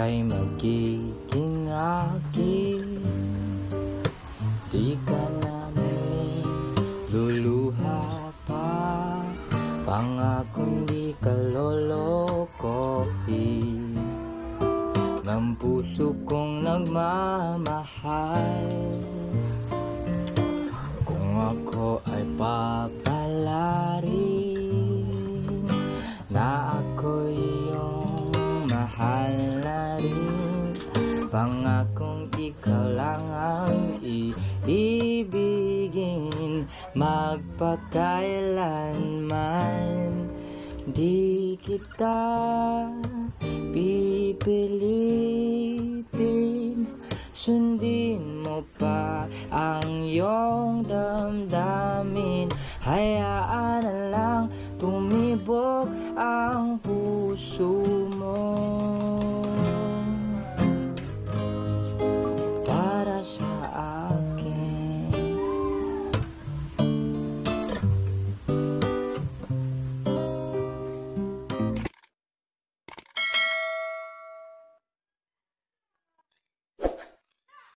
ika'y magiging akin. Di ka namin luluha pa, pangakong di ka lolokohin ng puso kong nagmamahal. Kung ako ay papalarin na ako'y iyong mahal na rin, pangakong ikaw lang ang iibigin magpakailanman. Di kita pipilitin, sundin mo pa ang iyong damdamin. Hayaan na lang tumibok ang puso mo para sa